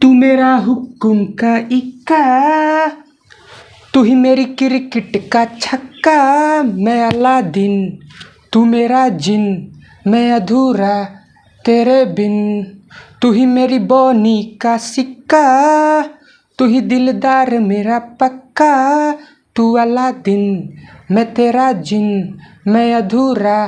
तू मेरा हुक्म का इक्का, तू ही मेरी क्रिकेट का छक्का। मैं अलादीन तू मेरा जिन, मैं अधूरा तेरे बिन। तू ही मेरी बोनी का सिक्का, तू ही दिलदार मेरा पक्का। तू अलादीन मैं तेरा जिन, मैं अधूरा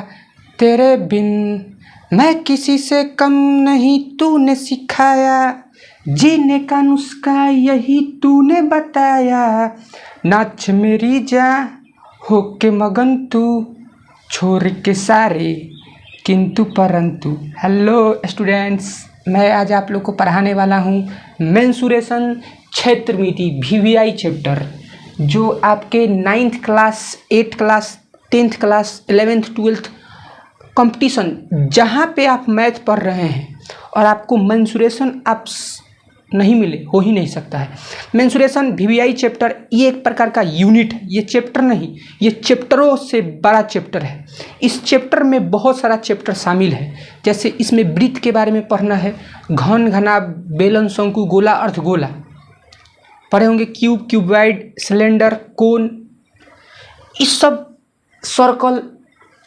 तेरे बिन। मैं किसी से कम नहीं तूने सिखाया, जीने का नुस्खा यही तूने बताया। नाच मेरी जान हो के मगन तू, छोड़ के सारे किंतु परंतु। हेलो स्टूडेंट्स, मैं आज आप लोग को पढ़ाने वाला हूँ मेंसुरेशन क्षेत्र मिति VVI चैप्टर, जो आपके 9th class 8th class 10th class 11th 12th competition जहाँ पे आप मैथ पढ़ रहे हैं और आपको मेंसुरेशन आप नहीं मिले हो ही नहीं सकता है। मेंसुरेशन VVI चैप्टर ये एक प्रकार का यूनिट है, ये चैप्टर नहीं, ये चैप्टरों से बड़ा चैप्टर है। इस चैप्टर में बहुत सारा चैप्टर शामिल है, जैसे इसमें वृत्त के बारे में पढ़ना है, घन घना बेलन शंकु गोला अर्धगोला पढ़े होंगे, क्यूब क्यूबॉइड सिलेंडर कोन, इस सब सर्कल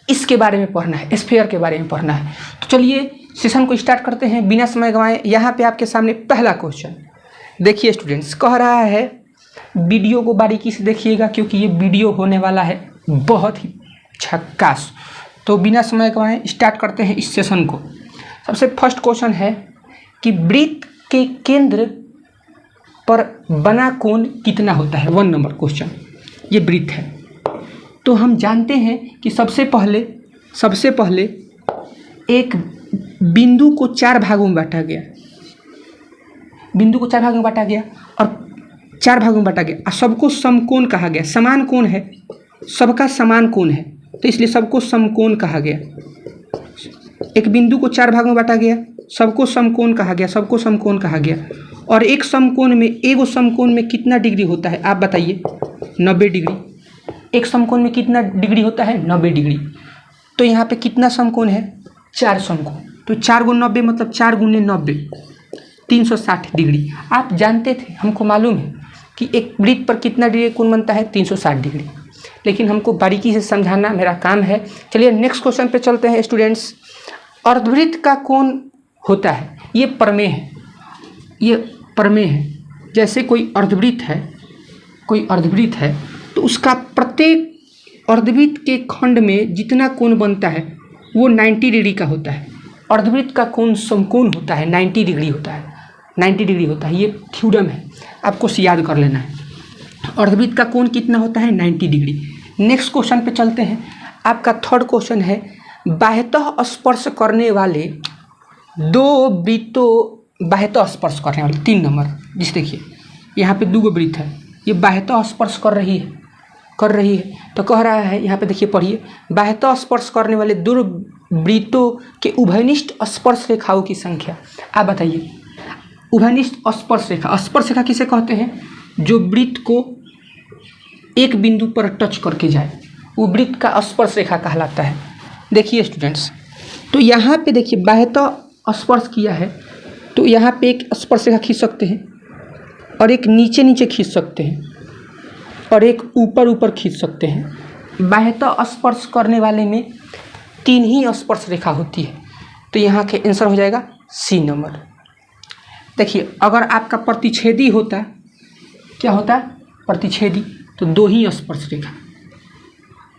इसके बारे में पढ़ना है, स्फीयर के बारे में पढ़ना है। तो चलिए सेशन को स्टार्ट करते हैं बिना समय गंवाए। यहाँ पे आपके सामने पहला क्वेश्चन देखिए स्टूडेंट्स, कह रहा है वीडियो को बारीकी से देखिएगा क्योंकि ये वीडियो होने वाला है बहुत ही झक्कास। तो बिना समय गंवाए स्टार्ट करते हैं इस सेशन को। सबसे फर्स्ट क्वेश्चन है कि वृत्त के केंद्र पर बना कोण कितना होता है। 1 नंबर क्वेश्चन, ये वृत्त है। तो हम जानते हैं कि सबसे पहले एक बिंदु को 4 भागों में बांटा गया, बिंदु को 4 भागों में बांटा गया और 4 भागों में बांटा गया और सबको समकोण कहा गया। समान कोण है, सबका समान कोण है, तो इसलिए सबको समकोण कहा गया। एक बिंदु को 4 भागों में बांटा गया, सबको समकोण कहा गया, सबको समकोण कहा गया। और एक समकोण में, एगो समकोण में कितना डिग्री होता है आप बताइए? 90 डिग्री। एक समकोण में कितना डिग्री होता है? 90 डिग्री। तो यहाँ पे कितना समकोण है? 4 समकोण। तो 4 × 90 मतलब 4 × 90 360 डिग्री। आप जानते थे, हमको मालूम है कि एक वृत्त पर कितना डिग्री कोण बनता है? 360 डिग्री, लेकिन हमको बारीकी से समझाना मेरा काम है। चलिए नेक्स्ट क्वेश्चन पे चलते हैं स्टूडेंट्स। अर्धवृत्त का कोण होता है, ये प्रमेय है, ये प्रमेय है। जैसे कोई अर्धवृत्त है तो उसका प्रत्येक अर्धवृत्त के खंड में जितना कोण बनता है वो 90 डिग्री का होता है। अर्धवृत्त का कोण समकोण होता है, 90 डिग्री होता है, 90 डिग्री होता है। ये थ्योरम है, आपको याद कर लेना है। अर्धवृत्त का कोण कितना होता है? 90 डिग्री। नेक्स्ट क्वेश्चन पे चलते हैं। आपका थर्ड क्वेश्चन है, बाह्यतः स्पर्श करने वाले 2 वृत्तों, बाह्यतः स्पर्श करने वाले 3 नंबर। जिस देखिए यहाँ पे 2 वृत्त है, ये बाह्यतः स्पर्श कर रही है। तो कह रहा है यहाँ पे देखिए, पढ़िए, बाह्यतः स्पर्श करने वाले 2 वृत्तों के उभयनिष्ठ स्पर्श रेखाओं की संख्या। आप बताइए, उभयनिष्ठ स्पर्श रेखा किसे कहते हैं? जो वृत्त को एक बिंदु पर टच करके जाए, वो वृत्त का स्पर्श रेखा कहलाता है। देखिए स्टूडेंट्स, तो यहाँ पे देखिए बाह्यतः स्पर्श किया है, तो यहाँ पे एक स्पर्श रेखा खींच सकते हैं और एक नीचे नीचे खींच सकते हैं और एक ऊपर ऊपर खींच सकते हैं। बाह्यतः स्पर्श करने वाले में 3 ही स्पर्श रेखा होती है, तो यहाँ के आंसर हो जाएगा C नंबर। देखिए अगर आपका प्रतिच्छेदी होता, क्या होता? प्रतिच्छेदी, तो 2 ही स्पर्श रेखा,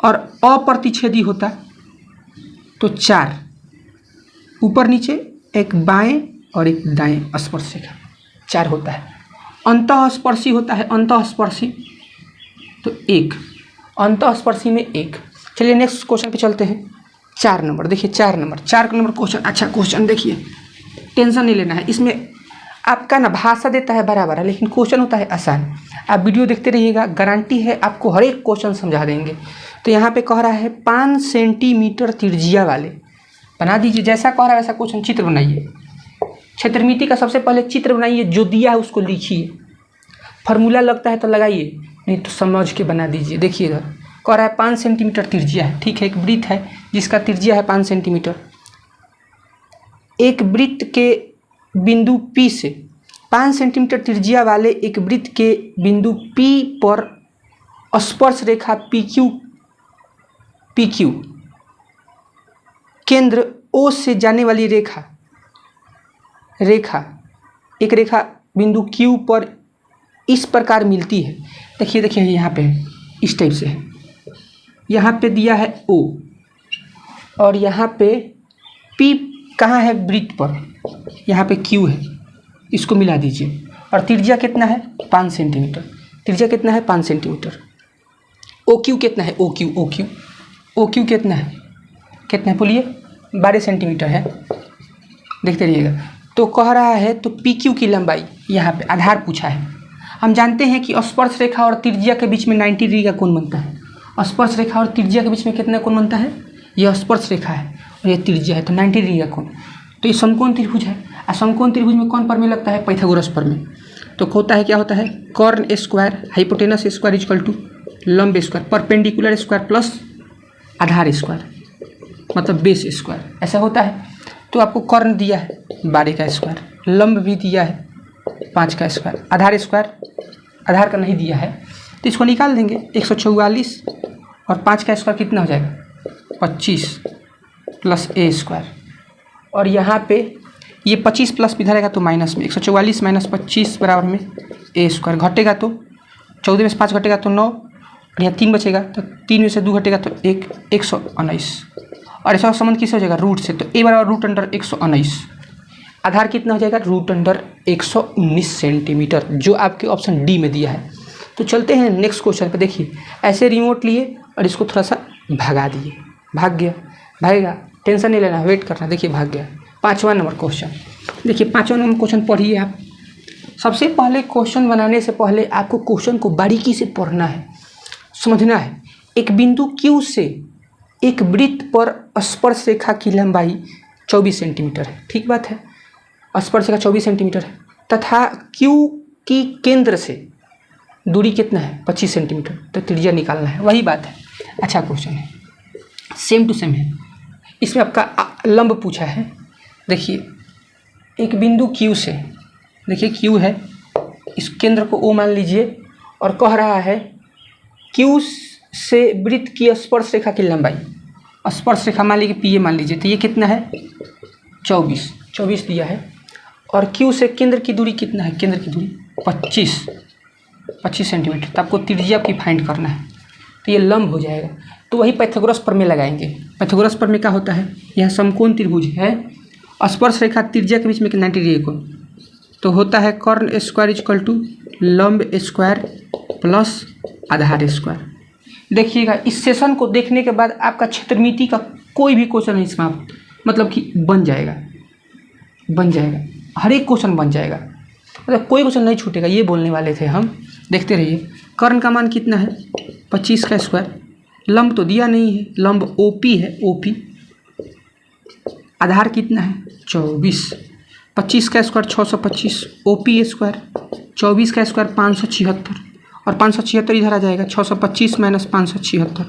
और अप्रतिच्छेदी होता तो 4, ऊपर नीचे एक बाएं और एक दाएं स्पर्श रेखा, 4 होता है। अंतःस्पर्शी होता है, अंतःस्पर्शी तो 1, अंतःस्पर्शी में 1। चलिए नेक्स्ट क्वेश्चन पे चलते हैं। 4 नंबर देखिए, 4 नंबर क्वेश्चन। अच्छा क्वेश्चन देखिए, टेंशन नहीं लेना है, इसमें आपका ना भाषा देता है बराबर है, लेकिन क्वेश्चन होता है आसान। आप वीडियो देखते रहिएगा, गारंटी है आपको हर एक क्वेश्चन समझा देंगे। तो यहाँ पे कह रहा है 5 सेंटीमीटर त्रिज्या वाले, बना दीजिए जैसा कह रहा है वैसा क्वेश्चन चित्र बनाइए। क्षेत्रमिति का सबसे पहले चित्र बनाइए, जो दिया है उसको लिखिए, फार्मूला लगता है तो लगाइए, नहीं तो समझ के बना दीजिए। देखिए इधर कह रहा है 5 सेंटीमीटर त्रिज्या है, ठीक है, एक वृत्त है जिसका त्रिज्या है 5 सेंटीमीटर। एक वृत्त के बिंदु P से 5 सेंटीमीटर त्रिज्या वाले एक वृत्त के बिंदु P पर स्पर्श रेखा PQ केंद्र O से जाने वाली रेखा एक रेखा बिंदु Q पर इस प्रकार मिलती है। देखिए यहाँ पे इस टाइप से है, यहाँ पे दिया है O और यहाँ पे P कहाँ है वृत्त पर, यहाँ पे Q है, इसको मिला दीजिए और त्रिज्या कितना है 5 सेंटीमीटर, त्रिज्या कितना है 5 सेंटीमीटर। OQ कितना है, OQ कितना है बोलिए 12 सेंटीमीटर है, देखते रहिएगा। तो कह रहा है तो PQ की लंबाई यहाँ पे आधार पूछा है। हम जानते हैं कि स्पर्श रेखा और त्रिज्या के बीच में 90 डिग्री का कोण बनता है। स्पर्श रेखा और त्रिज्या के बीच में कितना कोण बनता है, यह स्पर्श रेखा है और यह त्रिज्या है, तो 90 डिग्री का कोण। तो ये समकोण त्रिभुज है और समकोण त्रिभुज में कौन प्रमेय लगता है, पाइथागोरस प्रमेय। तो होता है क्या होता है, कॉर्न square hypotenuse square equal to लंब स्क्वायर परपेंडिकुलर स्क्वायर प्लस आधार स्क्वायर मतलब बेस स्क्वायर, ऐसा होता है। तो आपको कॉर्न दिया है 12 का स्क्वायर, लंब भी दिया है 5 का स्क्वायर, आधार स्क्वायर आधार का नहीं दिया है, तो इसको निकाल देंगे 144 और 5 का स्क्वायर कितना हो जाएगा 25 प्लस a स्क्वायर। और यहाँ पे ये 25 प्लस इधर आएगा तो माइनस में 144 माइनस 25 बराबर में a स्क्वायर, घटेगा तो 14 में से 5 घटेगा तो 9 और यहाँ 3 बचेगा तो 3 में से 2 घटेगा तो 119 और ऐसा संबंध किससे हो जाएगा रूट से, तो a बराबर रूट अंडर 119। आधार कितना हो जाएगा रूट अंडर 119 सेंटीमीटर, जो आपके ऑप्शन डी में दिया है। तो चलते हैं नेक्स्ट क्वेश्चन पे। देखिए ऐसे रिमोट लिए और इसको थोड़ा सा भगा दिए, भाग गया, भागेगा, टेंशन नहीं लेना, वेट करना। देखिए भाग गया। 5वां नंबर क्वेश्चन, देखिए 5वां नंबर क्वेश्चन पढ़िए आप। सबसे पहले क्वेश्चन बनाने से पहले आपको क्वेश्चन को बारीकी से पढ़ना है, समझना है। एक बिंदु Q से एक वृत्त पर स्पर्श रेखा की लंबाई 24 सेंटीमीटर है, ठीक बात है, स्पर्श रेखा 24 सेंटीमीटर है तथा Q की केंद्र से दूरी कितना है 25 सेंटीमीटर, तो त्रिज्या निकालना है, वही बात है। अच्छा क्वेश्चन है, सेम टू सेम है। इसमें आपका लंब पूछा है। देखिए एक बिंदु Q से, देखिए Q है, इस केंद्र को O मान लीजिए और कह रहा है Q से वृत्त की स्पर्श रेखा की लंबाई, स्पर्श रेखा मान लीजिए PA मान लीजिए, तो ये कितना है 24 दिया है। और Q से केंद्र की दूरी कितना है, केंद्र की दूरी 25 सेंटीमीटर, तो आपको त्रिज्या की फाइंड करना है, तो ये लंब हो जाएगा। तो वही पाइथागोरस प्रमेय लगाएंगे। पाइथागोरस प्रमेय क्या होता है, यह समकोण त्रिभुज है, स्पर्श रेखा त्रिज्या के बीच में 90 डिग्री कोण, तो होता है कॉर्न स्क्वायर इक्वल टू लंब स्क्वायर प्लस आधार स्क्वायर। देखिएगा इस सेशन को देखने के बाद आपका क्षेत्रमिति का कोई भी क्वेश्चन नहीं समाप्त, मतलब कि बन जाएगा, हर एक क्वेश्चन बन जाएगा, मतलब कोई क्वेश्चन नहीं छूटेगा, ये बोलने वाले थे हम। देखते रहिए। कर्ण का मान कितना है 25 का स्क्वायर, लंब तो दिया नहीं है, लंब OP है, OP। आधार कितना है 24, 25 का स्क्वायर 625, OP स्क्वायर 24 का स्क्वायर 576 और 576 इधर आ जाएगा, 625 माइनस 576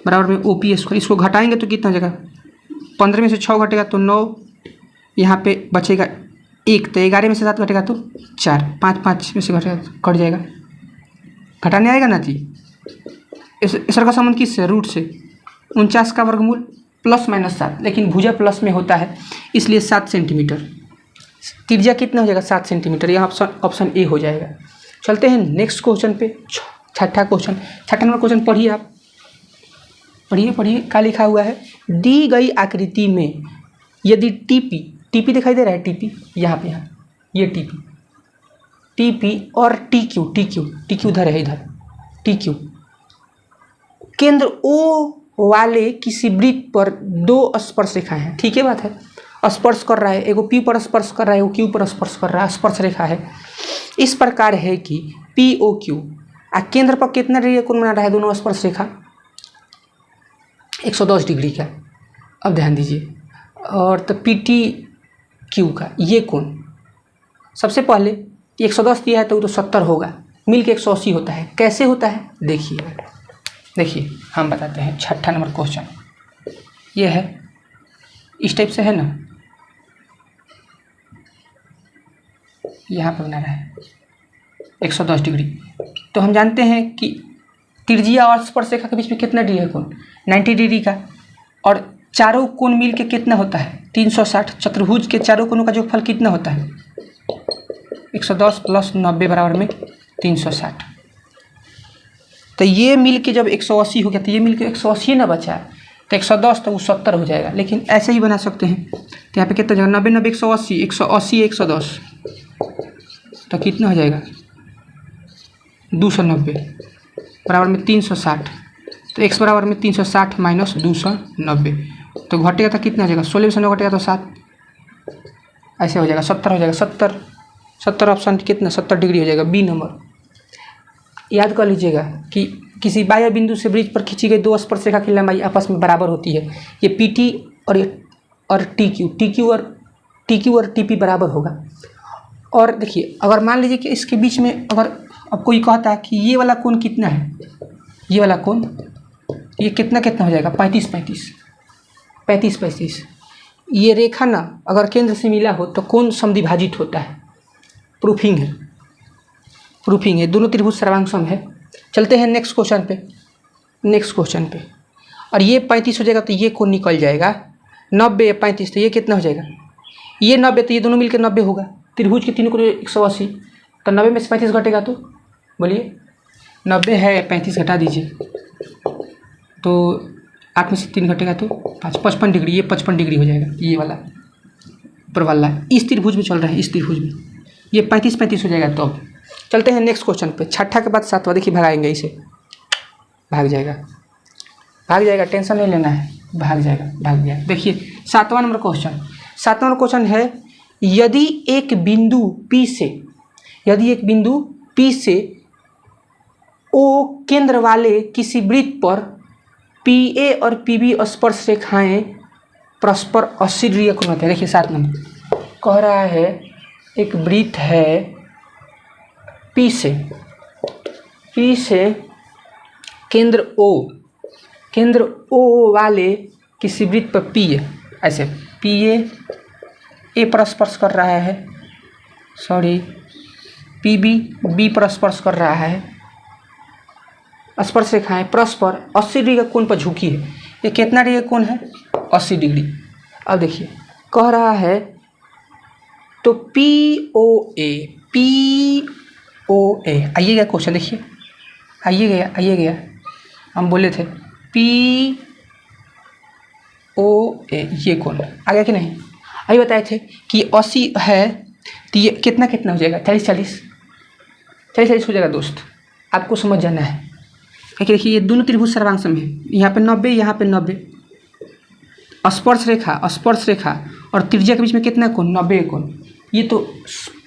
बराबर में OP स्क्वायर। इसको घटाएंगे तो कितना जगह 15 में से 6 घटेगा तो 9, यहाँ पे बचेगा 1, तो 11 में से 7 घटेगा तो 4, 5 में से घटेगा कट जाएगा, घटाने आएगा ना जी। इसर का संबंध किससे, रूट से। 49 का वर्गमूल प्लस माइनस 7, लेकिन भुजा प्लस में होता है इसलिए 7 सेंटीमीटर। त्रिज्या कितना हो जाएगा 7 सेंटीमीटर, यहाँ ऑप्शन ए हो जाएगा। चलते हैं नेक्स्ट क्वेश्चन पे, छठा नंबर क्वेश्चन पढ़िए आप, पढ़िए क्या लिखा हुआ है। दी गई आकृति में यदि टीपी दिखाई दे रहा है, टीपी यहाँ ये टीपी और टीक्यू उधर है, इधर टीक्यू केंद्र O वाले किसी वृत्त पर 2 स्पर्श रेखाएं हैं, ठीक है बात है, स्पर्श कर रहा है, एगो P पर स्पर्श कर रहा है, एगो Q पर स्पर्श कर रहा है, स्पर्श रेखा है इस प्रकार है कि POQ केंद्र पर कितना डिग्री कोण बना रहा है, दोनों स्पर्श रेखा 110 डिग्री का। अब ध्यान दीजिए, और तो PTQ का ये कोण सबसे पहले 110 दिया है तो 70 होगा, मिल के 180 होता है। कैसे होता है देखिए हम बताते हैं। छठा नंबर क्वेश्चन ये है, इस टाइप से है ना, यहाँ पर बना रहा है 110 डिग्री। तो हम जानते हैं कि त्रिज्या और स्पर्शरेखा के बीच में कितना डिग्री है कोण, 90 डिग्री का। और चारों कोण मिल के कितना होता है 360। चतुर्भुज के चारों कोणों का योगफल कितना होता है 110 + 90 बराबर में 360। तो ये मिल के जब 180 हो गया तो ये मिल के 180 ना बचा, तो 110 तो वो 70 हो जाएगा। लेकिन ऐसे ही बना सकते हैं। तो यहाँ पे कितना हो जाएगा 90 90 180, 180 110 तो कितना हो जाएगा 290 बराबर में 360। तो x बराबर में 360 माइनस 290 तो घटेगा तो कितना हो जाएगा 16 से 9 घटेगा तो 7, ऐसे हो जाएगा 70 हो जाएगा। 70 ऑप्शन कितना 70 डिग्री हो जाएगा, बी नंबर। याद कर लीजिएगा कि किसी बाह्य बिंदु से वृत्त पर खींची गई दो स्पर्शरेखा की लंबाई आपस में बराबर होती है। ये PT और TQ और TP बराबर होगा। और देखिए अगर मान लीजिए कि इसके बीच में अगर अब कोई कहता है कि ये वाला कोण कितना है, ये वाला कोण ये कितना हो जाएगा 35 ये रेखा ना अगर केंद्र से मिला हो तो कोण समद्विभाजित होता है। प्रूफिंग है, दोनों त्रिभुज सर्वांगसम है। चलते हैं नेक्स्ट क्वेश्चन पे। और ये 35 हो जाएगा तो ये कोण निकल जाएगा 90 35 तो ये कितना हो जाएगा, ये 90 तो ये दोनों मिलकर 90 होगा। त्रिभुज के तीनों कोण 180 तो 90 में से 35 घटेगा तो बोलिए 90 है 35 घटा दीजिए तो 8 में से 3 घटेगा तो 55 डिग्री, ये 55 डिग्री हो जाएगा। ये वाला ऊपर वाला इस त्रिभुज में चल रहा है, इस त्रिभुज में ये 35 हो जाएगा। तो चलते हैं नेक्स्ट क्वेश्चन पे। छठा के बाद सातवां देखिए भगाएंगे इसे, भाग जाएगा टेंशन नहीं लेना है, भाग गया। देखिए सातवां नंबर क्वेश्चन है यदि एक बिंदु P से O केंद्र वाले किसी वृत्त पर PA और PB स्पर्श रेखाएं परस्पर 80 डिग्री कोण होते हैं। देखिए 7 नंबर कह रहा है एक वृत्त है P से केंद्र O वाले किसी वृत्त पर PA ऐसे PA पर स्पर्श कर रहा है, PB B पर स्पर्श कर रहा है। स्पर्श रेखाएं परस्पर 80 डिग्री का कोण पर झुकी है। ये कितना डिग्री का कोण है 80 डिग्री। अब देखिए कह रहा है तो POA आइएगा क्वेश्चन देखिए, आइएगा हम बोले थे POA ये कोण आ गया कि नहीं। अभी बताए थे कि 80 है तो ये कितना हो जाएगा 40 हो जाएगा दोस्त, आपको समझ जाना है। क्योंकि देखिए ये दोनों त्रिभुज सर्वांगसम है, यहाँ पे 90 यहाँ पे 90। स्पर्श रेखा और त्रिज्या के बीच में कितना कोण 90 कोण, ये तो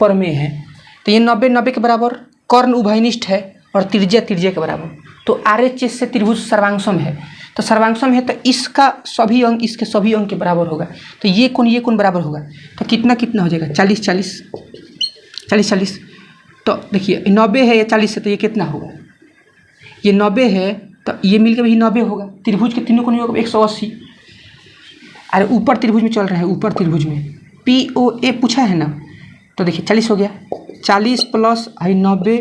परमेय है। तो ये 90 के बराबर, कर्ण उभयनिष्ठ है और त्रिज्या के बराबर। तो RHS से त्रिभुज सर्वांगसम है, तो सर्वांगसम है तो इसका सभी अंग इसके सभी अंग के बराबर होगा। तो ये कोण बराबर होगा तो कितना हो जाएगा 40। तो देखिए 90 है ये 40 है तो ये कितना होगा, ये 90 है तो ये मिलकर भी 90 होगा। त्रिभुज के तीनों कोण 180। अरे ऊपर त्रिभुज में चल रहे हैं, ऊपर त्रिभुज में POA पूछा है ना, तो देखिए 40 हो गया। 40 प्लस 90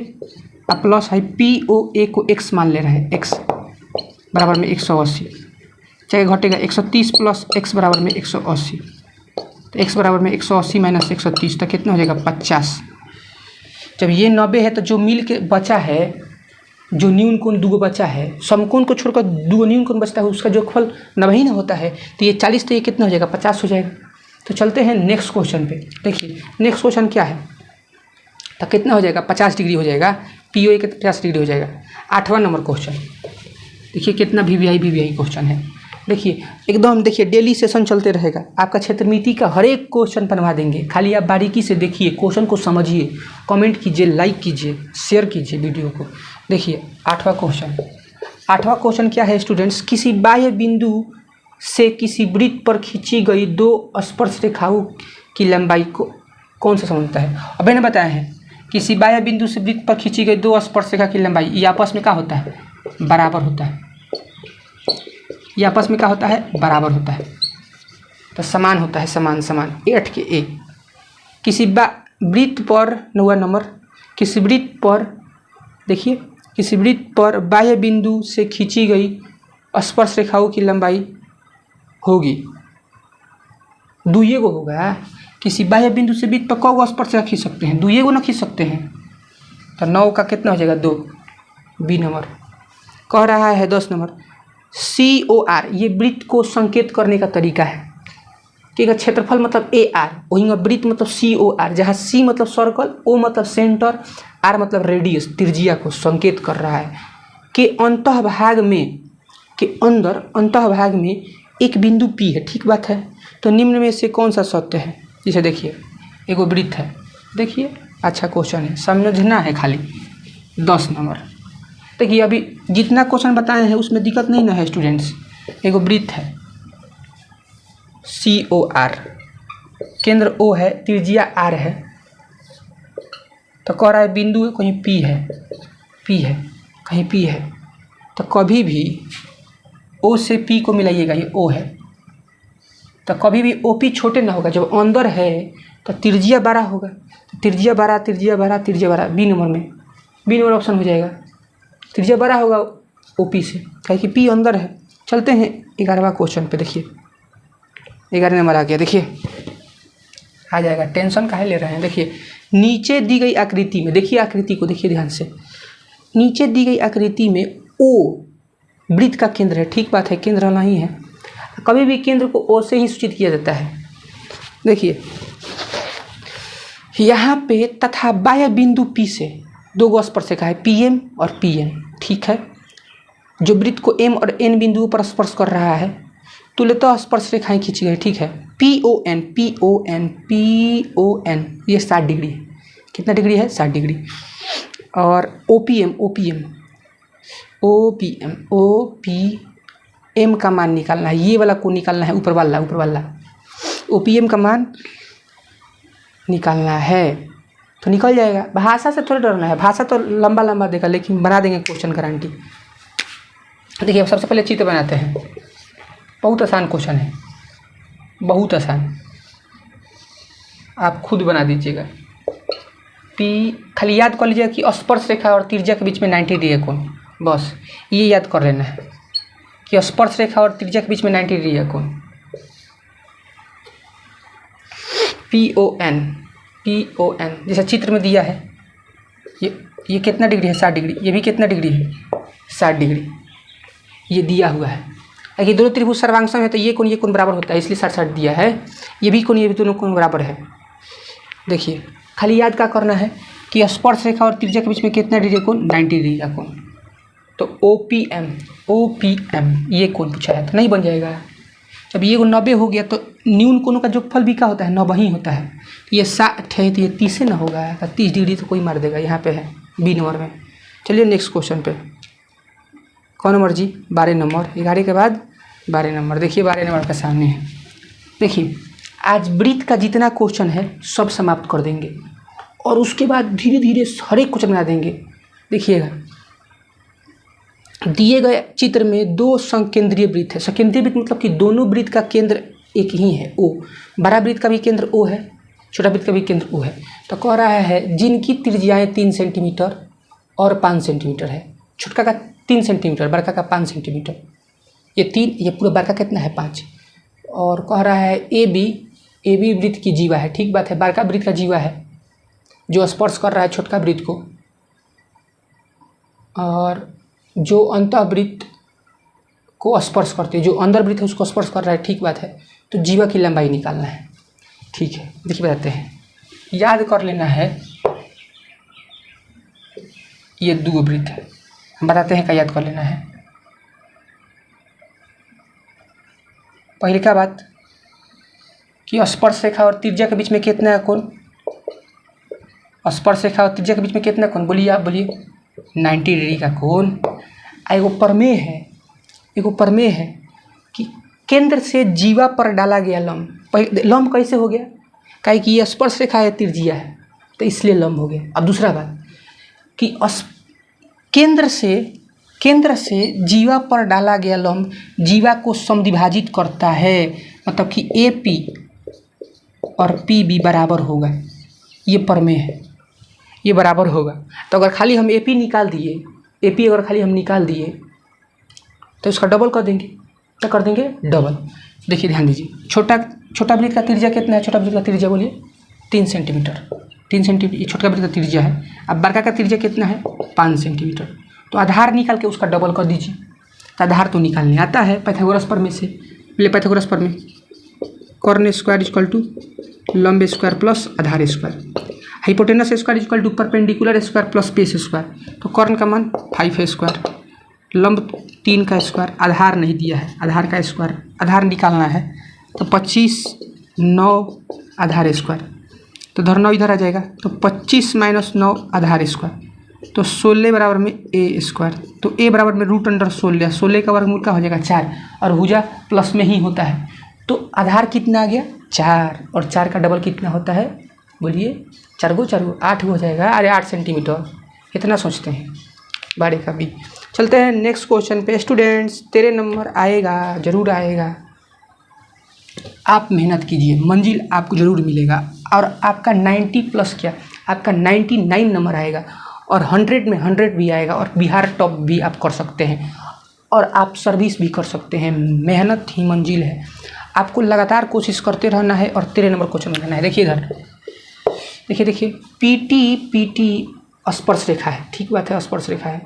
प्लस POA को x मान ले रहे हैं, x बराबर में 180। चाहे घटेगा 130 प्लस x बराबर में 180। तो x बराबर में 180 माइनस 130 तो कितना हो जाएगा 50। जब ये 90 है तो जो मिल के बचा है, जो न्यून कोण 2 बचा है, समकोण को छोड़कर 2 न्यून कोण बचता है, उसका जोगफल 90 ही ना होता है। तो ये 40 तो ये कितना हो जाएगा 50 हो जाएगा। तो चलते हैं नेक्स्ट क्वेश्चन पे। देखिए नेक्स्ट क्वेश्चन क्या है, तो कितना हो जाएगा 50 डिग्री हो जाएगा, POA के 50 डिग्री हो जाएगा। 8वां नंबर क्वेश्चन देखिए कितना VVI क्वेश्चन है। देखिए एकदम देखिए डेली सेशन चलते रहेगा, आपका क्षेत्रमिति का हर एक क्वेश्चन बनवा देंगे। खाली आप बारीकी से देखिए, क्वेश्चन को समझिए, कमेंट कीजिए, लाइक कीजिए, शेयर कीजिए वीडियो को। देखिए 8वां क्वेश्चन क्या है स्टूडेंट्स, किसी बाह्य बिंदु से किसी वृत्त पर खींची गई 2 स्पर्श रेखाओं की लंबाई को कौन सा समझता है। अब मैंने बताया है किसी बाह्य बिंदु से वृत्त पर खींची गई 2 स्पर्श रेखा की लंबाई ये आपस में क्या होता है, बराबर होता है। ये आपस में क्या होता है, बराबर होता है, तो समान होता है, समान 8 के 1। वृत्त पर 9वां नंबर, किसी वृत्त पर देखिए, किसी वृत्त पर बाह्य बिंदु से खींची गई स्पर्श रेखाओं की लंबाई होगी, दुइये को होगा। किसी बाह्य बिंदु से वृत्त पर कौ स्पर्श रेखा खींच सकते हैं? दुइये को ना खींच सकते हैं। तो 9 का कितना हो जाएगा? 2, बी नंबर। कह रहा है 10 नंबर, COR ये वृत्त को संकेत करने का तरीका है। ठीक है, क्षेत्रफल मतलब AR, वहीं वृत्त मतलब COR, जहाँ C मतलब सर्कल, O मतलब सेंटर, R मतलब रेडियस, त्रिज्या को संकेत कर रहा है कि अंतःभाग में, के अंदर अंतःभाग में एक बिंदु P है। ठीक बात है। तो निम्न में से कौन सा सत्य है? जैसे देखिए, एगो वृत्त है, देखिए अच्छा क्वेश्चन है, समझना है खाली। 10 नंबर देखिए, अभी जितना क्वेश्चन बताए हैं उसमें दिक्कत नहीं ना है स्टूडेंट्स। एगो वृत्त है COR, केंद्र O है, त्रिज्या R है। तो कह रहा है बिंदु कहीं P है, कहीं P है। तो कभी भी O से P को मिलाइएगा, ये O है। तो कभी भी OP छोटे ना होगा, जब अंदर है तो त्रिज्या बड़ा होगा। त्रिज्या बड़ा, बी नंबर में, बी नंबर ऑप्शन हो जाएगा। त्रिज्या बड़ा होगा OP से, कहे कि P अंदर है। चलते हैं 11वां क्वेश्चन पे। देखिए 11 नंबर आ गया, देखिए आ जाएगा, टेंशन काहे ले रहे हैं। देखिए नीचे दी गई आकृति में, देखिए आकृति को देखिए ध्यान से, नीचे दी गई आकृति में O वृत्त का केंद्र है। ठीक बात है, केंद्र नहीं है। कभी भी केंद्र को O से ही सूचित किया जाता है। देखिए यहाँ पे तथा बाह्य बिंदु P से 2 स्पर्श रेखा है, PM और PN। ठीक है, जो वृत्त को M और N बिंदुओं पर स्पर्श कर रहा है, तुल्यतः स्पर्श रेखाएं खींची गई। ठीक है, PON ये 60 डिग्री है। कितना डिग्री है? 60 डिग्री। और OPM का मान निकालना है, ये वाला को निकालना है, ऊपर वाला OPM का मान निकालना है। तो निकल जाएगा। भाषा से थोड़ा डरना है, भाषा तो लंबा देगा, लेकिन बना देंगे क्वेश्चन गारंटी। देखिए अब सबसे पहले चित्र बनाते हैं। बहुत आसान क्वेश्चन है, बहुत आसान, आप खुद बना दीजिएगा। खाली याद कर लीजिएगा कि स्पर्श रेखा और त्रिज्या के बीच में 90 डिग्री है कोण, बस ये याद कर लेना है कि स्पर्श रेखा और त्रिज्या के बीच में 90 डिग्री है कोण। PON जैसा चित्र में दिया है, ये कितना डिग्री है? 60 डिग्री। ये भी कितना डिग्री है? 60 डिग्री। ये दिया हुआ है। अगर दोनों त्रिभुज सर्वांगसम है तो ये कोण बराबर होता है, इसलिए 60 दिया है। ये भी कोण, ये भी दोनों कोण बराबर है। देखिए खाली याद क्या करना है कि स्पर्श रेखा और त्रिज्या के बीच में कितना डिग्री कोण? 90 डिग्री का कोण। तो OPM ये कोण पूछा है, तो नहीं बन जाएगा। जब ये 90 हो गया तो न्यून कोणों का जोगफल भी क्या होता है? 90 ही होता है। ये 60 है तो ये 30 ना होगा, 30 डिग्री तो कोई मार देगा, यहाँ पे है बी नंबर में। चलिए नेक्स्ट क्वेश्चन पे, कौन नंबर जी? 12 नंबर। 11 के बाद 12 नंबर। देखिए 12 नंबर का सामने है। देखिए आज वृत्त का जितना क्वेश्चन है सब समाप्त कर देंगे और उसके बाद धीरे धीरे हर एक क्वेश्चन बना देंगे। देखिएगा, दिए गए चित्र में 2 संकेंद्रीय वृत्त है। संकेंद्रीय वृत्त मतलब कि दोनों वृत्त का केंद्र एक ही है, O। बड़ा वृत्त का भी केंद्र O है, छोटा वृत्त का भी केंद्र O है। तो कह रहा है जिनकी त्रिज्याएं 3 सेंटीमीटर और 5 सेंटीमीटर है। छोटका का 3 सेंटीमीटर, बड़का का 5 सेंटीमीटर। ये 3, ये पूरा बड़का कितना है? 5। और कह रहा है AB वृत्त की जीवा है। ठीक बात है, बड़का वृत्त का जीवा है जो स्पर्श कर रहा है छोटका वृत्त को, और जो अंतःवृत्त को स्पर्श करते हैं, जो अंदर वृत्त है उसको स्पर्श कर रहा है। ठीक बात है, तो जीवा की लंबाई निकालना है। ठीक है, देखिए बताते हैं, याद कर लेना है। ये 2 वृत्त है, हम बताते हैं क्या याद कर लेना है। पहले क्या बात कि स्पर्श रेखा और त्रिज्या के बीच में कितना है कोण? स्पर्श रेखा और त्रिज्या के बीच में कितना कोण? बोलिए, आप बोलिए। 90 डिग्री का कोण। एगो प्रमेय है कि केंद्र से जीवा पर डाला गया लंब। लंब कैसे हो गया? काहे कि ये स्पर्श रेखा है, त्रिज्या है, तो इसलिए लंब हो गया। अब दूसरा बात कि केंद्र से जीवा पर डाला गया लंब जीवा को समद्विभाजित करता है, मतलब कि AP और PB बराबर होगा। ये परमेय है, ये बराबर होगा। तो अगर खाली हम AP निकाल दिए, AP अगर खाली हम निकाल दिए तो इसका डबल कर देंगे। क्या कर देंगे? डबल। देखिए ध्यान दीजिए, छोटा वृत्त का त्रिज्या कितना है? छोटा वृत्त का त्रिज्या बोलिए 3 सेंटीमीटर। 3 सेंटीमीटर ये छोटा वृत्त का त्रिज्या है। अब बड़का का त्रिज्या कितना है? 5 सेंटीमीटर। तो आधार निकाल के उसका डबल कर दीजिए। तो आधार तो निकालने आता है पाइथागोरस प्रमेय से। पहले पाइथागोरस प्रमेय, कॉर्न स्क्वायर इक्वल टू लंब स्क्वायर प्लस आधार square, hypotenuse square equal to perpendicular square plus base square. तो कॉर्न का मान 5 स्क्वायर, लंब 3 का स्क्वायर, आधार नहीं दिया है, आधार का स्क्वायर, आधार निकालना है। तो 25 9 आधार स्क्वायर, तो धर 9 इधर आ जाएगा। तो 25 - 9 आधार स्क्वायर, तो 16 बराबर में A स्क्वायर। तो A बराबर में √16, 16 का वर्गमूल का हो जाएगा 4, और भुजा प्लस में ही होता है। तो आधार कितना आ गया? 4, और 4 का डबल कितना होता है? बोलिए 4 गो 8 हो जाएगा। अरे 8 सेंटीमीटर, इतना सोचते हैं बाड़े का भी। चलते हैं नेक्स्ट क्वेश्चन पे। स्टूडेंट्स, तेरे नंबर आएगा, ज़रूर आएगा। आप मेहनत कीजिए, मंजिल आपको ज़रूर मिलेगा। और आपका 90 प्लस क्या, आपका 99 नंबर आएगा, और 100 में 100 भी आएगा, और बिहार टॉप भी आप कर सकते हैं, और आप सर्विस भी कर सकते हैं। मेहनत ही मंजिल है, आपको लगातार कोशिश करते रहना है और तेरे नंबर क्वेश्चन बनाना है। देखिए इधर, देखिए पीटी स्पर्श रेखा है, ठीक बात है, स्पर्श रेखा है।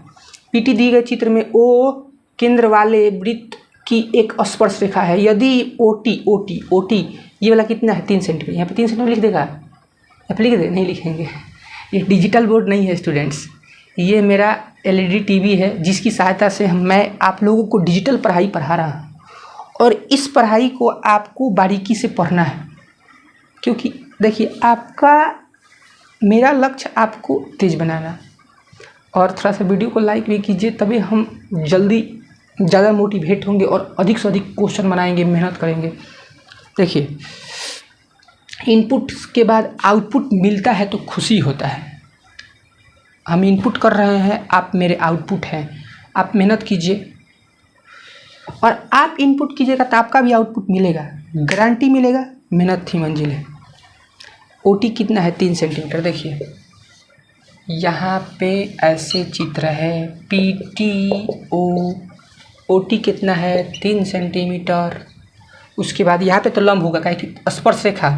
पीटी दी गए चित्र में O केंद्र वाले वृत्त की एक स्पर्श रेखा है। यदि ओटी ये वाला कितना है? 3 सेंटीमीटर। यहाँ पे 3 सेंटीमीटर लिख देगा, यहाँ पे लिख दे? नहीं लिखेंगे, ये डिजिटल बोर्ड नहीं है स्टूडेंट्स, ये मेरा LED TV है, जिसकी सहायता से मैं आप लोगों को डिजिटल पढ़ाई पढ़ा रहा हूँ। और इस पढ़ाई को आपको बारीकी से पढ़ना है, क्योंकि देखिए आपका, मेरा लक्ष्य आपको तेज बनाना। और थोड़ा सा वीडियो को लाइक भी कीजिए, तभी हम जल्दी ज़्यादा मोटिवेट होंगे और अधिक से अधिक क्वेश्चन बनाएंगे, मेहनत करेंगे। देखिए, इनपुट के बाद आउटपुट मिलता है तो खुशी होता है। हम इनपुट कर रहे हैं, आप मेरे आउटपुट हैं। आप मेहनत कीजिए, और आप इनपुट कीजिएगा तो आपका भी आउटपुट मिलेगा, गारंटी मिलेगा। मेहनत ही मंजिल है। ओटी कितना है? 3 सेंटीमीटर। देखिए यहाँ पे ऐसे चित्र है, ओटी कितना है? 3 सेंटीमीटर। उसके बाद यहाँ पे तो लंब होगा, क्या कि स्पर्श रेखा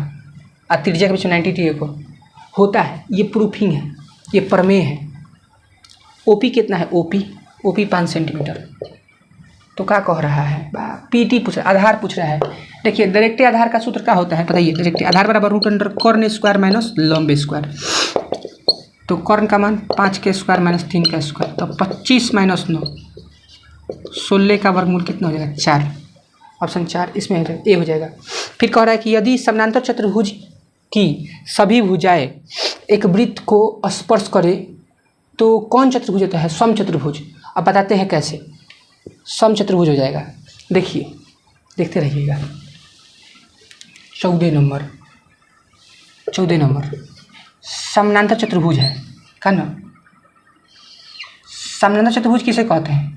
और त्रिज्या के बीच में 90 को होता है। ये प्रूफिंग है, ये प्रमेय है। ओपी कितना है? OP 5 centimetre. तो क्या कह रहा है? पीटी पूछ रहा है, आधार पूछ रहा है। देखिए डायरेक्ट आधार का सूत्र क्या होता है बताइए? डायरेक्ट आधार बराबर √कॉर्न स्क्वायर माइनस लंब स्क्वायर। तो कॉर्न का मान 5 के स्क्वायर माइनस 3 का स्क्वायर, तो 25 - 9 16 का वर्गमूल कितना हो जाएगा? 4। ऑप्शन 4 इसमें ए हो जाएगा। फिर कह रहा है कि यदि समानांतर चतुर्भुज की सभी भुजाएं एक वृत्त को स्पर्श करे तो कौन चतुर्भुज होता है? समचतुर्भुज। अब बताते हैं कैसे समचतुर्भुज हो जाएगा। देखिए, देखते रहिएगा। 14 नंबर समानांतर चतुर्भुज है का ना। समानांतर चतुर्भुज किसे कहते हैं?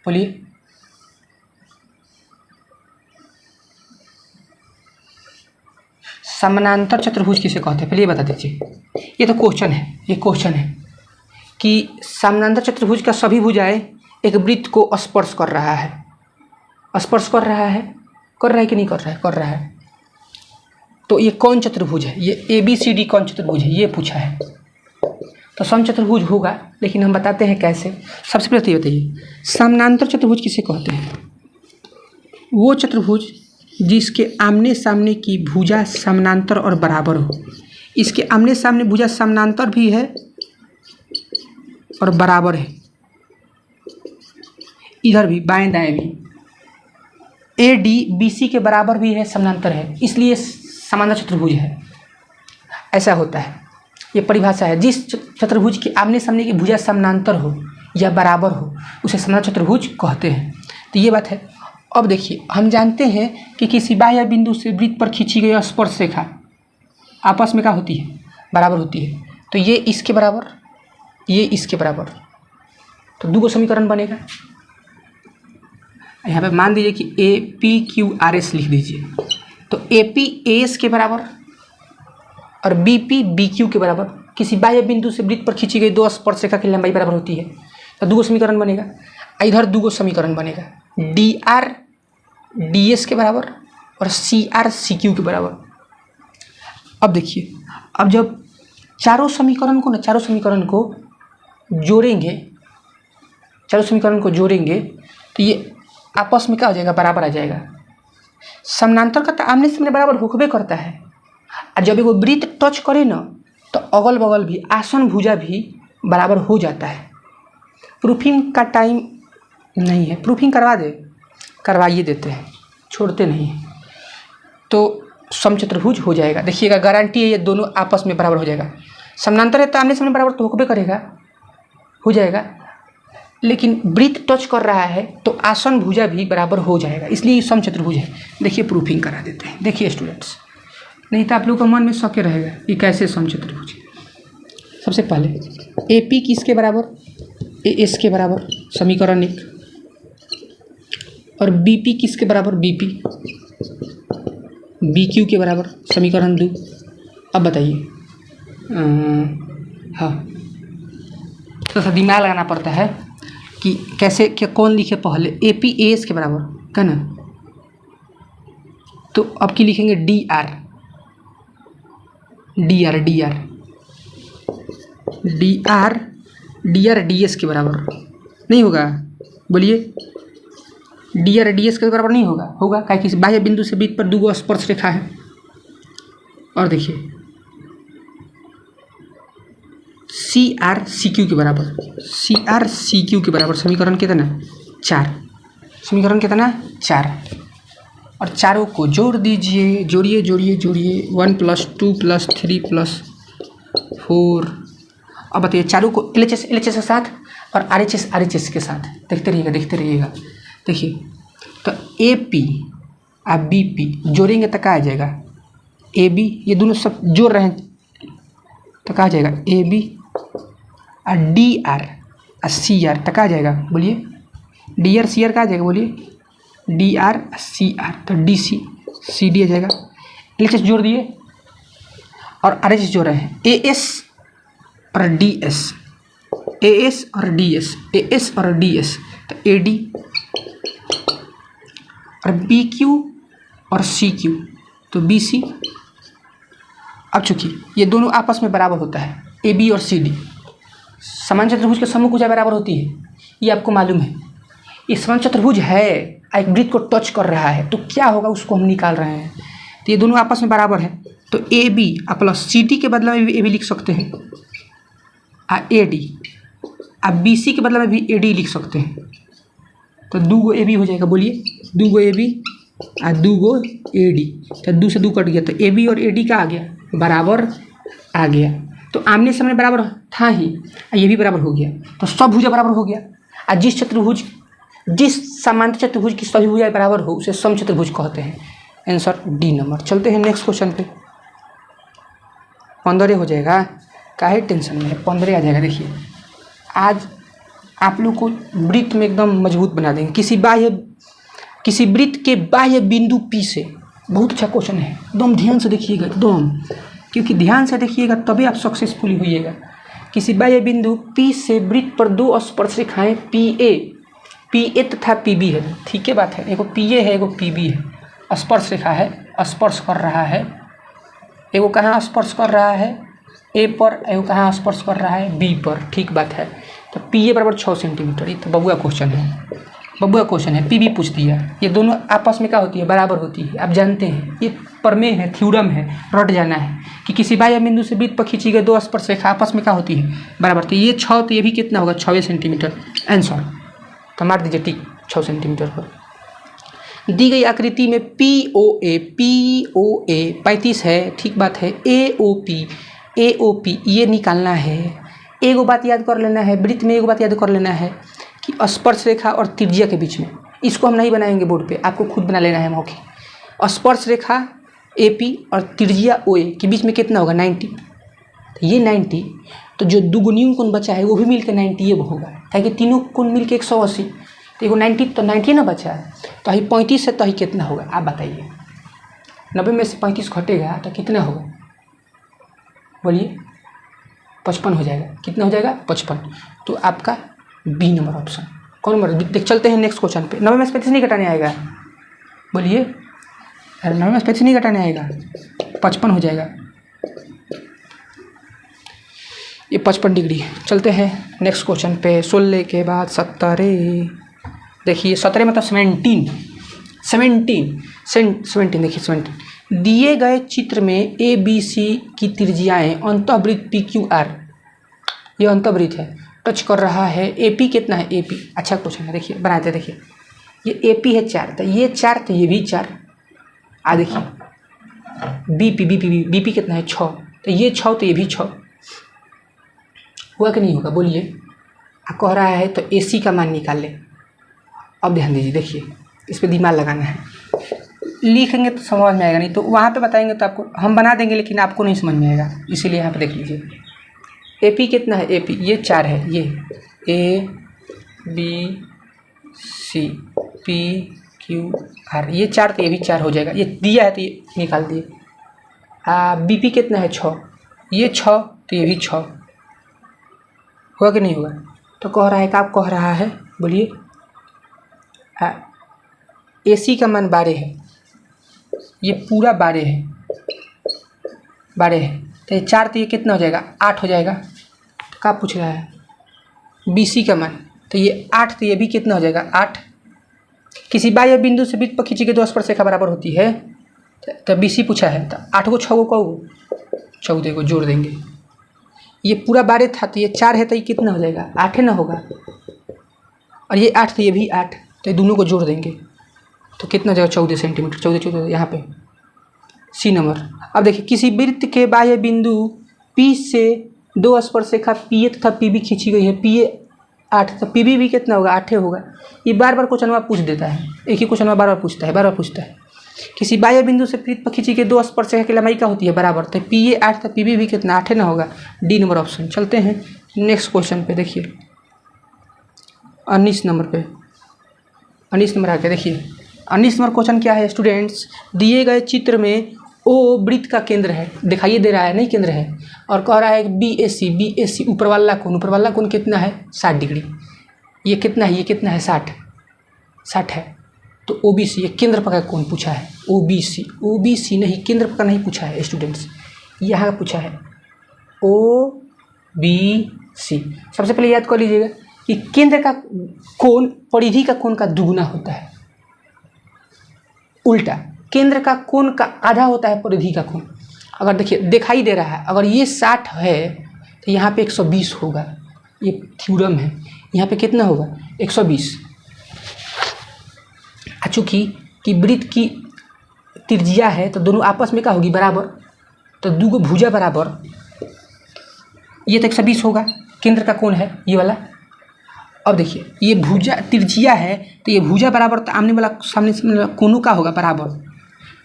बोलिए। समानांतर चतुर्भुज किसे कहते हैं? पहले ये बता दीजिए। ये तो क्वेश्चन है, ये क्वेश्चन है कि समानांतर चतुर्भुज का सभी भुजाएं एक वृत्त को स्पर्श कर रहा है। स्पर्श कर रहा है कि नहीं कर रहा है? कर रहा है। तो ये कौन चतुर्भुज है? ये ABCD कौन चतुर्भुज है? ये पूछा है। तो समचतुर्भुज होगा, लेकिन हम बताते हैं कैसे। सबसे पहले तो बताइए, समानांतर चतुर्भुज किसे कहते हैं? वो चतुर्भुज जिसके आमने सामने की भुजा समानांतर और बराबर हो। इसके आमने सामने भुजा समानांतर भी है और बराबर है, इधर भी बाएं दाएं भी। AD BC के बराबर भी है, समानांतर है, इसलिए समानांतर चतुर्भुज है। ऐसा होता है, ये परिभाषा है। जिस चतुर्भुज के आमने सामने की भुजा समानांतर हो या बराबर हो उसे समानांतर चतुर्भुज कहते हैं। तो ये बात है। अब देखिए, हम जानते हैं कि किसी बाह्य बिंदु से वृत्त पर खींची गई स्पर्श रेखा आपस में क्या होती है? बराबर होती है। तो ये इसके बराबर, ये इसके बराबर, तो 2 समीकरण बनेगा। यहाँ पे मान दीजिए कि APQRS लिख दीजिए। तो AP AS के बराबर, और BP BQ के बराबर। किसी बाह्य बिंदु से वृत्त पर खींची गई दो स्पर्शरेखा की लंबाई बराबर होती है, तो दो समीकरण बनेगा। इधर दो समीकरण बनेगा, DR DS के बराबर और CR CQ के बराबर। अब देखिए, अब जब चारों समीकरण को जोड़ेंगे, तो ये आपस में क्या हो जाएगा, बराबर आ जाएगा। समानांतर का तो आमने सामने बराबर होबे करता है, और जब एगो वृत्त टच करे ना तो अगल बगल भी आसन भुजा भी बराबर हो जाता है। प्रूफिंग का टाइम नहीं है, प्रूफिंग करवाइए देते हैं, छोड़ते नहीं हैं। तो समचतुर्भुज हो जाएगा। देखिएगा, गारंटी है ये दोनों आपस में बराबर हो जाएगा। समानांतर है तो आमने सामने बराबर तो होबे करेगा, हो जाएगा, लेकिन वृत्त टच कर रहा है तो आसन भुजा भी बराबर हो जाएगा, इसलिए समचतुर्भुज है। देखिए प्रूफिंग करा देते हैं। देखिए स्टूडेंट्स, नहीं तो आप लोगों का मन में शक रहेगा कि कैसे समचतुर्भुज। सबसे पहले AP किसके बराबर, AS के बराबर, समीकरण 1, और BP किसके बराबर, BP BQ के बराबर, समीकरण 2। अब बताइए, हाँ, थोड़ा सा दिमाग लगाना पड़ता है कि कैसे, क्या कौन लिखे पहले। AP AS के बराबर है ना, तो अब की लिखेंगे DR DS के बराबर नहीं होगा, बोलिए। DR DS के बराबर नहीं होगा क्या, किसी बाह्य बिंदु से वृत्त पर दो स्पर्श रेखा है। और देखिए CR CQ के बराबर, समीकरण कितना, 4। समीकरण कितना, 4। और चारों को जोड़ दीजिए, जोड़िए 1 + 2 + 3 + 4। अब बताइए, चारों को LHS के साथ और RHS के साथ देखते रहिएगा। देखिए, तो AP और BP जोड़ेंगे तो क्या आ जाएगा, AB, ये दोनों सब जोड़ रहे हैं तो क्या आ जाएगा, AB और DR और CR तो क्या आ जाएगा, बोलिए। DR CR क्या आ जाएगा, बोलिए। DR CR तो DC CD आ जाएगा। LHS जोड़ दिए और RHS जोड़ रहे हैं, AS और DS, तो AD और BQ और CQ तो BC। अब चूंकि ये दोनों आपस में बराबर होता है, AB और CD, समान चतुर्भुज के समूह भुजा बराबर होती है, ये आपको मालूम है। ये समान चतुर्भुज है, एक वृत्त को टच कर रहा है, तो क्या होगा उसको हम निकाल रहे हैं। तो ये दोनों आपस में बराबर है, तो AB प्लस CD के बदले में भी AB लिख सकते हैं, और AD और BC के बदले में भी AD लिख सकते हैं। तो 2 AB हो जाएगा, बोलिए। 2 AB और 2 AD, तो 2 से 2 कट गया, तो AB और AD का आ गया, बराबर आ गया। तो आमने सामने बराबर था ही, ये भी बराबर हो गया, तो सब भुजा बराबर हो गया। और जिस समांतर चतुर्भुज की सभी भुजाएं बराबर हो उसे समचतुर्भुज कहते हैं। Answer D number. चलते हैं नेक्स्ट क्वेश्चन पे। 15 हो जाएगा, काहे टेंशन में है, 15 आ जाएगा। देखिए, आज आप लोग को वृत्त में एकदम मजबूत बना देंगे। किसी वृत्त के बाह्य बिंदु P से, बहुत अच्छा क्वेश्चन है, एकदम ध्यान से देखिएगा, एकदम, क्योंकि ध्यान से देखिएगा तभी आप सक्सेसफुल होइएगा। किसी बाह्य बिंदु P से वृत्त पर दो स्पर्श रेखाएं PA तथा PB है, ठीक है बात है। एगो PA है, एगो PB है, स्पर्श रेखा है, स्पर्श कर रहा है। एगो कहाँ स्पर्श कर रहा है, A पर, एगो कहाँ स्पर्श कर रहा है, B पर, ठीक बात है। तो PA बराबर 6 सेंटीमीटर। ये तो बबुआ क्वेश्चन है, PB पूछ दिया। ये दोनों आपस में क्या होती है, बराबर होती है, आप जानते हैं, ये प्रमेय है, थ्योरम है, रट जाना है कि किसी बाह्य बिंदु से वृत्त पर खींची गई दो स्पर्श रेखा आपस में क्या होती है, बराबर। तो ये 6, तो ये भी कितना होगा, 6 सेंटीमीटर। आंसर तो मार दीजिए टिक 6 सेंटीमीटर पर। दी गई आकृति में POA 35 है, ठीक बात है। AOP ये निकालना है। एगो बात याद कर लेना है, वृत्त में एगो बात याद कर लेना है कि स्पर्श रेखा और त्रिज्या के बीच में, इसको हम नहीं बनाएंगे बोर्ड पे, आपको खुद बना लेना है मौके। स्पर्श रेखा AP और त्रिज्या OA के बीच में कितना होगा, 90। तो ये 90, तो जो दुगुनी कोण बचा है वो भी मिलकर 90 होगा, ताकि तीनों कोण मिलकर 180। तो एगो 90, तो 90 ना बचा है, तो ही 35 से तो ही कितना होगा, आप बताइए। 90 में से 35 घटेगा तो कितना होगा, बोलिए 55 हो जाएगा। कितना हो जाएगा? 55। तो आपका बी नंबर ऑप्शन। कौन नंबर? देख चलते हैं नेक्स्ट क्वेश्चन पे। 90 में से 35 नहीं घटाने आएगा, बोलिए। अरे 90 में से 35 नहीं घटाने आएगा, 55 हो जाएगा। ये 55 डिग्री। चलते हैं नेक्स्ट क्वेश्चन पे। 16 के बाद 17। देखिए 17 मतलब 17 देखिए 17। दिए गए चित्र में ए बी सी की त्रिज्याएं अंतःवृत्त पी क्यू आर, ये अंतःवृत्त है, टच कर रहा है। ए पी कितना है? ए पी अच्छा क्वेश्चन है, देखिए बनाते। देखिए ये ए पी है 4, तो ये 4 तो ये भी 4। देखिए बी पी कितना है? 6, तो ये 6 तो ये भी 6। हुआ कि नहीं होगा? बोलिए। कह रहा है तो ए सी का मान निकाल ले। अब ध्यान दीजिए, देखिए इस पर दिमाग लगाना है। लिखेंगे तो समझ में आएगा, नहीं तो वहाँ पे बताएंगे तो आपको हम बना देंगे, लेकिन आपको नहीं समझ में आएगा। इसीलिए यहाँ पे देख लीजिए। ए पी कितना है? ए पी ये 4 है, ये A B C P Q R, ये 4 तो ये भी 4 हो जाएगा। ये दिया है तो ये निकाल दिए। बी पी कितना है? 6, ये 6 तो ये भी 6। होगा कि नहीं होगा? तो कह रहा है कि आप कह रहा है, बोलिए। ए सी का मान 12 है, ये पूरा 12 है, 12 है, तो ये 4 तो ये कितना हो जाएगा? 8 हो जाएगा। तो क्या पूछ रहा है? बी सी का मान, तो ये 8 तो ये भी कितना हो जाएगा? 8। किसी बाह्य बिंदु से वृत्त पर खींची गई 2 स्पर्शरेखा बराबर होती है, तो बी सी पूछा है, तो 8 को 6 को कहो 14 को जोड़ देंगे। ये पूरा 12 था, तो ये 4 है, तो ये कितना हो जाएगा? 8 ना होगा। और ये 8 तो ये भी 8, तो ये दोनों को जोड़ देंगे तो कितना हो जाएगा? 14 सेंटीमीटर। 14 यहाँ पे सी नंबर। अब देखिए किसी वृत्त के बाह्य बिंदु P से 2 स्पर्शरेखा पी तथा पी बी खींची गई है। पी ए 8, तो पी बी भी कितना होगा? 8 होगा। ये बार बार क्वेश्चन पूछ देता है, एक ही क्वेश्चन बार बार पूछता है। किसी बाह्य बिंदु से वृत्त पर खींची गई 2 स्पर्शरेखा की लंबाई क्या होती है? बराबर। तो पी ए 8 तो पी बी भी कितना? 8 ना होगा। D number option. चलते हैं नेक्स्ट क्वेश्चन पे। देखिए 19 नंबर पे, 19 नंबर आके देखिए 19 नंबर क्वेश्चन क्या है स्टूडेंट्स? दिए गए चित्र में ओ वृत्त का केंद्र है, दिखाई दे रहा है, नहीं केंद्र है, और कह रहा है बी ए सी ऊपर वाला कोण कितना है? 60 डिग्री। ये कितना है? ये कितना है? 60 है। तो ओ बी सी, ये केंद्र पर का कोण पूछा है। ओ बी सी नहीं, केंद्र पर का नहीं पूछा है स्टूडेंट्स, यहाँ का पूछा है ओ बी सी। सबसे पहले याद कर लीजिएगा कि केंद्र का कोण परिधि का कोण का दुगुना होता है, उल्टा केंद्र का कोण का आधा होता है परिधि का कोण। अगर देखिए दिखाई दे रहा है, अगर ये 60 है तो यहाँ पे 120 होगा, ये थ्योरम है। यहाँ पे कितना होगा? 120। चूँकि कि वृत्त की त्रिज्या है तो दोनों आपस में क्या होगी? बराबर। तो दो भुजा बराबर, ये तो 120 होगा, केंद्र का कोण है ये वाला। अब देखिए ये भुजा त्रिज्या है, तो ये भुजा बराबर, तो आमने वाला सामने वाला कोणों का होगा बराबर।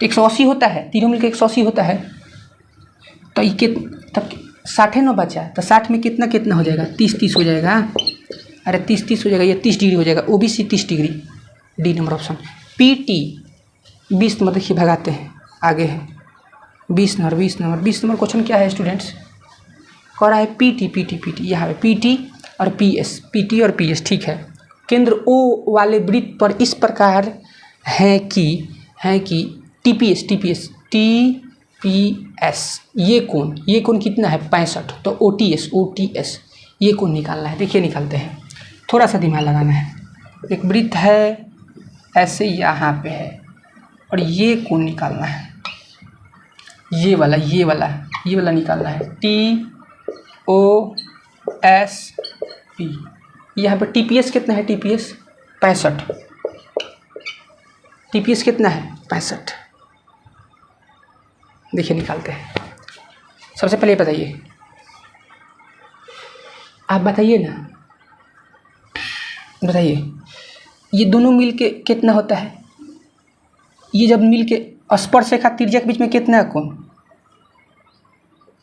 तो 180 होता है, तीनों मिलकर 180 होता है। तो ये तब 60 ना बचा, तो 60 में कितना हो जाएगा? 30 हो जाएगा। अरे 30 हो जाएगा, ये 30 डिग्री हो जाएगा। O B C 30 degree, D number option. P T 20 number देखिए, भगाते हैं, आगे है 20 नंबर क्वेश्चन क्या है स्टूडेंट्स? कह रहा है पी टी यहाँ पे पी टी और पी एस, ठीक है। केंद्र ओ वाले वृत्त पर इस प्रकार है कि टी पी एस, ये कोण कितना है? 65। तो ओ टी एस ये कोण निकालना है। देखिए निकालते हैं, थोड़ा सा दिमाग लगाना है। एक वृत्त है ऐसे यहाँ पे है, और ये कोण निकालना है, ये वाला निकालना है। टी ओ एस पी, यहाँ पे टी पी एस कितना है? T P S 65। T P S कितना है? 65। देखिए निकालते हैं। सबसे पहले बताइए, आप बताइए ना, बताइए ये दोनों मिल के कितना होता है? ये जब मिल के स्पर्शरेखा त्रिज्या के बीच में कितना है कोण?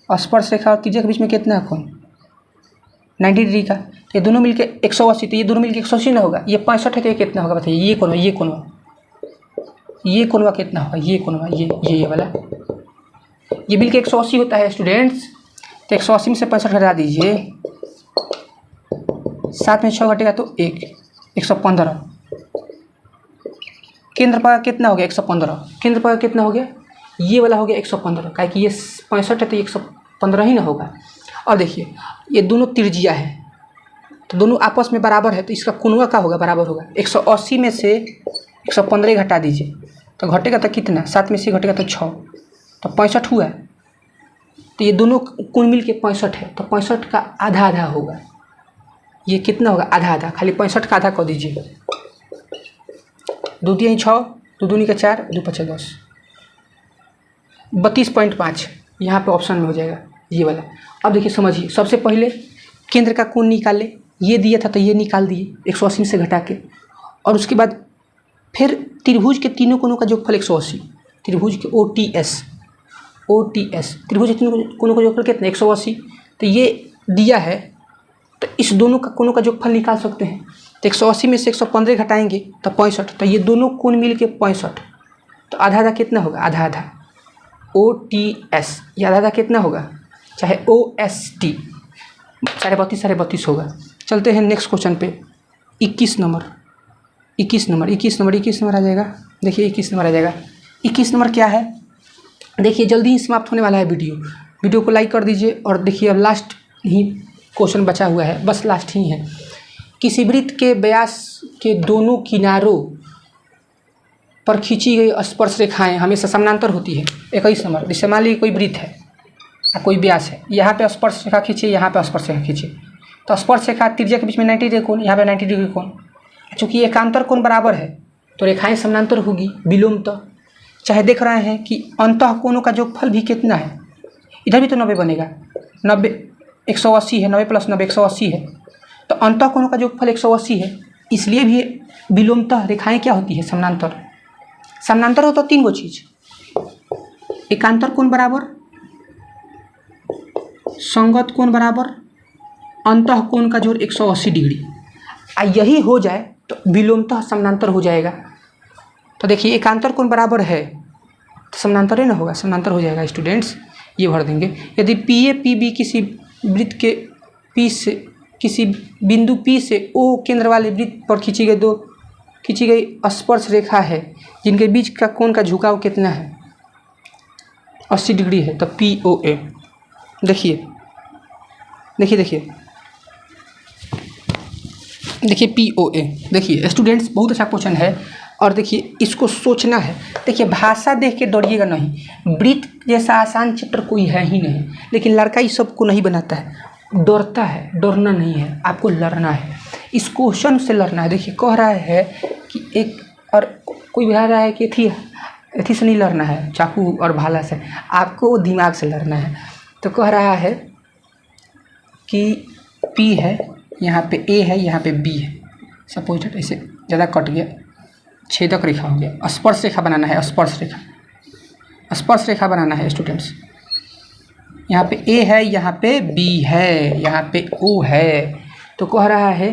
स्पर्शरेखा और त्रिज्या के बीच में कितना है कोण? 90 डिग्री का। तो ये दोनों मिलके 180, तो ये दोनों मिलके 180 ना होगा। ये 65 है, तो ये कितना होगा बताइए? ये कोणवा कितना होगा? ये वाला ये मिलके 180 होता है स्टूडेंट्स। तो 180 में से 65 घटा दीजिए, 7 में 6 घटेगा तो 115। केंद्र पर कितना हो गया 115, केंद्र पर कितना हो गया, ये वाला हो गया 115, काहे कि ये 65 है तो 115 ही ना होगा। और देखिए ये दोनों त्रिज्या है तो दोनों आपस में बराबर है, तो इसका कोणवा का होगा, बराबर होगा। 180 में से 115 घटा दीजिए तो घटेगा तो कितना, 7 में से घटेगा तो 6, तो 65 हुआ। तो ये दोनों कोण मिल के 65 है, तो 65 का आधा आधा होगा। ये कितना होगा, आधा आधा, खाली 65 का आधा कर दीजिए। 2 3 6, 2 दूनी का 4, 2 5 10, 32.5 यहाँ पे ऑप्शन में हो जाएगा ये वाला। अब देखिए समझिए, सबसे पहले केंद्र का कोण निकाले, ये दिया था तो ये निकाल दिए 180 से घटा के, और उसके बाद फिर त्रिभुज के तीनों कोणों का जोगफल 180, त्रिभुज के OTS त्रिभुज के तीनों कोणों का जोगफल कितना 180, तो ये दिया है तो इस दोनों का कोणों का जोगफल निकाल सकते हैं। तो 180 में से 115 घटाएंगे तो 65, तो ये दोनों कोण मिल के 65, तो आधा आधा कितना होगा, आधा आधा OTS, ये आधा आधा कितना होगा, चाहे OST, 32 32 होगा। चलते हैं नेक्स्ट क्वेश्चन पे, 21 नंबर आ जाएगा। देखिए 21 नंबर आ जाएगा। 21 नंबर क्या है, देखिए जल्दी ही समाप्त होने वाला है वीडियो को लाइक कर दीजिए। और देखिए अब लास्ट ही क्वेश्चन बचा हुआ है, बस लास्ट ही है। किसी वृत्त के व्यास के दोनों किनारों पर खींची गई स्पर्श रेखाएं हमेशा समानांतर होती है। 21 नंबर, जैसे मान लीजिए कोई वृत्त है, कोई व्यास है, यहाँ पे स्पर्श रेखा खींचिए, यहाँ पे स्पर्श रेखा खींचिए, तो स्पर्श रेखा त्रिज्या के बीच में 90 डिग्री कोण, यहाँ पे 90 डिग्री कोण। चूँकि एकांतर कोण बराबर है तो रेखाएं समानांतर होगी विलोमतः। चाहे देख रहे हैं कि अंतः कोणों का जोगफल भी कितना है, इधर भी तो 90 बनेगा, 90 180 है, 90 + 90 180 है, तो अंतः कोणों का जोगफल 180 है, इसलिए भी विलोमतः रेखाएं क्या होती है, समानांतर होता 3 गो चीज, एकांतर कोण बराबर, संगत कोण बराबर, अंतः कोण का जोड़ 180 डिग्री। यही हो जाए तो विलोमतः समानांतर हो जाएगा। तो देखिए एकांतर कोण बराबर है तो समानांतर ही ना होगा, समानांतर हो जाएगा स्टूडेंट्स, ये भर देंगे। यदि PA PB किसी वृत्त के किसी बिंदु P से O केंद्र वाले वृत्त पर खींची गई स्पर्श रेखा है जिनके बीच का कोण का झुकाव कितना है, 80 डिग्री है, तो POA। देखिए POA। देखिए स्टूडेंट्स बहुत अच्छा क्वेश्चन है, और देखिए इसको सोचना है। देखिए भाषा देख के डरिएगा नहीं, वृत्त जैसा आसान चित्र कोई है ही नहीं, लेकिन लड़का इस सबको नहीं बनाता है, डरता है। डरना नहीं है, आपको लड़ना है, इस क्वेश्चन से लड़ना है। देखिए कह रहा है कि एक, और कोई बता रहा है कि एथी से नहीं लड़ना है, चाकू और भाला से, आपको दिमाग से लड़ना है। तो कह रहा है कि P है, यहाँ पे A है, यहाँ पे B है, सपोज ऐसे ज़्यादा कट गया, छेदक रेखा हो गया, स्पर्श रेखा बनाना है, स्पर्श रेखा बनाना है स्टूडेंट्स। यहाँ पे A है, यहाँ पे B है, यहाँ पे O है, तो कह रहा है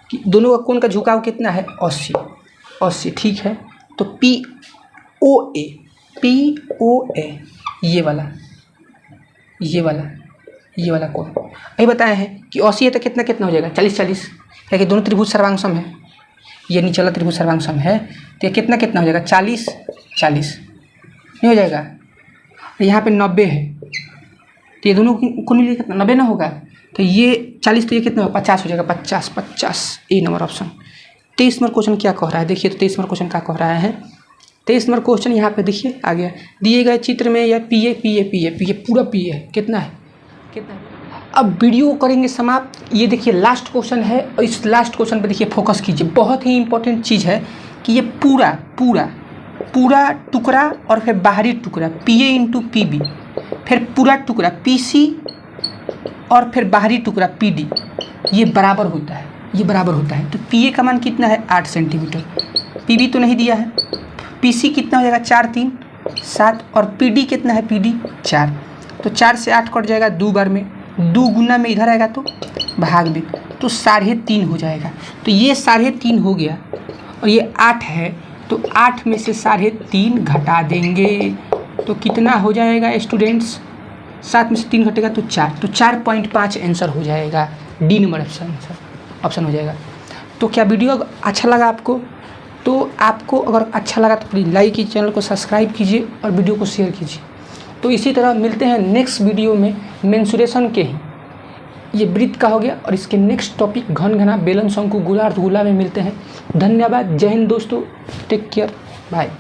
कि दोनों का कोण का झुकाव कितना है, 80। ठीक है, तो POA ये वाला कोण अभी बताए हैं कि 80 है तो कितना हो जाएगा, 40 है कि दोनों त्रिभुज सर्वांग सम है, ये नीचे वाला त्रिभुज सर्वांग सम है, तो ये कितना हो जाएगा, 40 नहीं हो जाएगा। यहाँ पे 90 है, तो ये दोनों कोण मिलकर कितना, 90 ना होगा, तो ये 40, तो ये कितना 50 हो जाएगा, 50 ए नंबर ऑप्शन। 23 नंबर क्वेश्चन क्या कह रहा है, देखिए तो 23 नंबर क्वेश्चन क्या कह रहा है। 23 नंबर क्वेश्चन यहाँ पे देखिए आ गया, दिए गए चित्र में यह PA पूरा PA है, कितना है। अब वीडियो करेंगे समाप्त। ये देखिए लास्ट क्वेश्चन है, और इस लास्ट क्वेश्चन पे देखिए फोकस कीजिए, बहुत ही इंपॉर्टेंट चीज़ है कि ये पूरा टुकड़ा और फिर बाहरी टुकड़ा PA × PB, फिर पूरा टुकड़ा PC और फिर बाहरी टुकड़ा PD, ये बराबर होता है। तो PA का मान कितना है, 8 सेंटीमीटर, PB तो नहीं दिया है, PC कितना हो जाएगा, 4 3 7, और PD कितना है, PD 4, तो 4 से 8 कट जाएगा 2 बार में, 2 गुना में इधर आएगा तो भाग में, तो 3.5 हो जाएगा। तो ये 3.5 हो गया, और ये 8 है, तो 8 में से 3.5 घटा देंगे तो कितना हो जाएगा स्टूडेंट्स, 7 में से 3 घटेगा तो 4, तो 4.5 आंसर हो जाएगा, डी नंबर ऑप्शन हो जाएगा। तो क्या वीडियो अच्छा लगा आपको? तो आपको अगर अच्छा लगा तो प्लीज़ लाइक कीजिए, चैनल को सब्सक्राइब कीजिए और वीडियो को शेयर कीजिए। तो इसी तरह मिलते हैं नेक्स्ट वीडियो में मेंसुरेशन के ही, ये वृत्त का हो गया, और इसके नेक्स्ट टॉपिक घन घना बेलन शंकु गोलार्ध गोला में मिलते हैं। धन्यवाद, जय हिंद दोस्तों, टेक केयर, बाय।